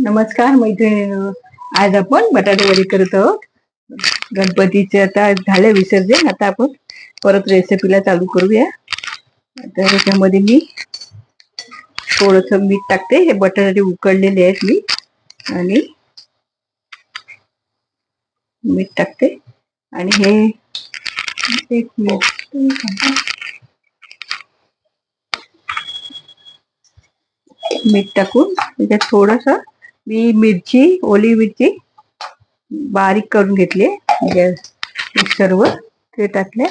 नमस्कार मैत्रिणींनो. आज आपण बटाटे वडी करत आहोत. गणपतीचे आता झाले विसर्जन. आता आपण परत रेसिपीला चालू करूया. आता ह्याच्यामध्ये मी थोडस मीठ टाकते. हे बटाटे उकडलेले आहेत मी, आणि मीठ टाकते. आणि हे एक मीठ टाकून त्याच्यात थोडस मी ओली मिरची बारीक करून घेतली मिक्सरवर, ते टाकले.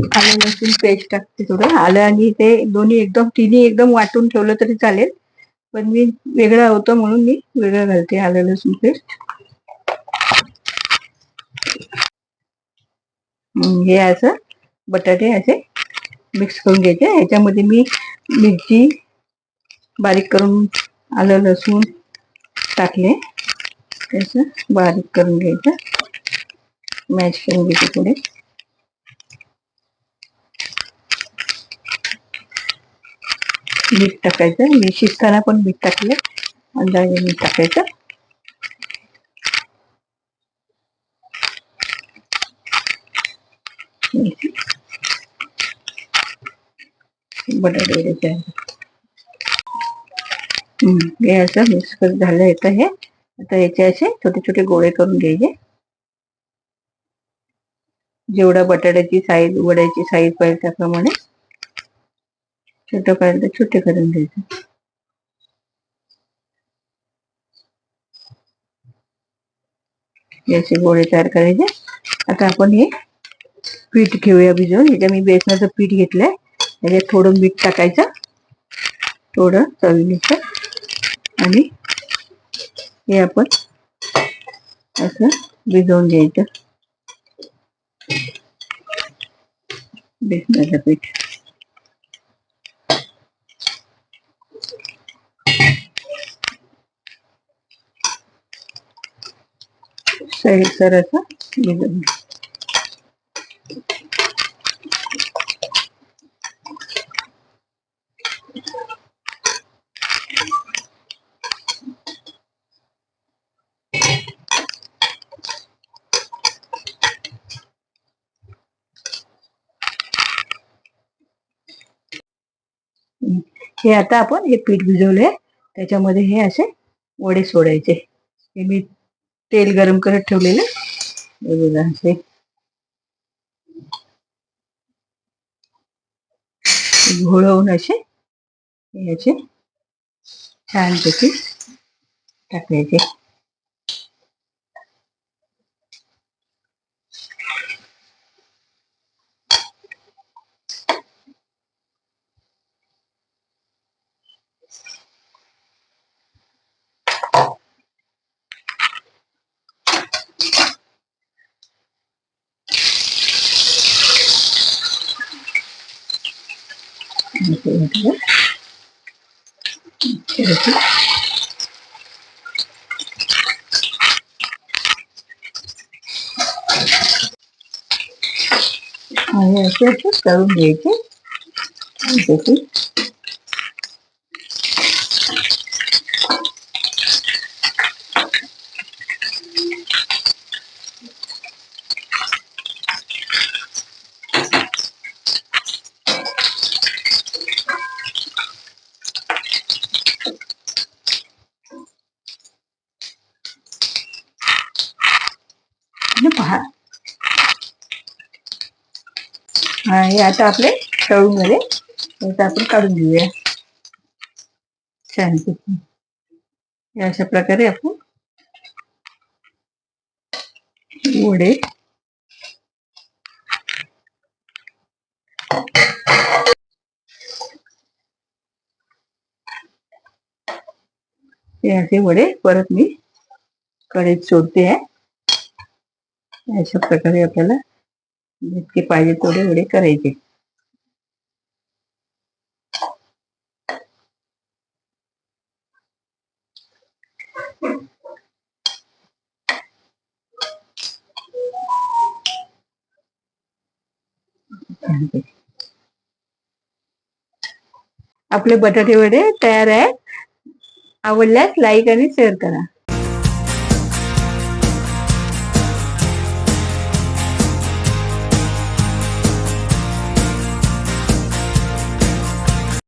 आलं लसूण पेस्ट टाकते. थोडं आलं आणि ते तिन्ही एकदम वाटून ठेवलं तरी चालेल, पण मी वेगळं होतं म्हणून मी वेगळं घालते आलं लसूण पेस्ट. हे असं बटाटे असे मिक्स करून घ्यायचे. ह्याच्यामध्ये मी मिरची बारीक करून आलं लसूण टाकले. त्याचं बारीक करून घ्यायचं, मॅश करून घ्यायचं. थोडे मीठ टाकायचं. मी शिजताना पण मीठ टाकले, अंदाजे मीठ टाकायचं. बटाटे हे असं मिक्स झालं येतं. हे आता याचे असे छोटे छोटे गोळे करून घ्यायचे. जेवढा बटाट्याची साईज, वड्याची साईज पाहिजे त्याप्रमाणे छोटं पाहिजे तर छोटे करून घ्यायचे. याचे गोळे तयार करायचे. आता आपण हे पीठ घेऊया भिजवून. याच्या मी बेसनाचं पीठ घेतलंय. त्याच्यात थोडं मीठ टाकायचं, थोडं चवीनुसार, आणि हे आपण असं भिजवून घ्यायचं बेसनाचं पीठ. सर असं भिजवून हे आता आपण हे पीठ भिजवलंय, त्याच्यामध्ये हे असे वडे सोडायचे. हे मी तेल गरम करत ठेवलेलं. हे बघा, असे घोळवून असे याचे छानपैकी टाकायचे. आणि असे असे तळून घ्यायचे. पहा, हे आता आपले तळून झाले. आता आपण काढून घेऊया छानपैकी. अशा प्रकारे आपण वडे असे वडे परत मी कढईत सोडते आहे. अशा प्रकारे आपल्याला जितके पाहिजे तेवढे वडे करायचे. आपले बटाटे वडे तयार आहे. आवडल्यास लाईक आणि शेअर करा.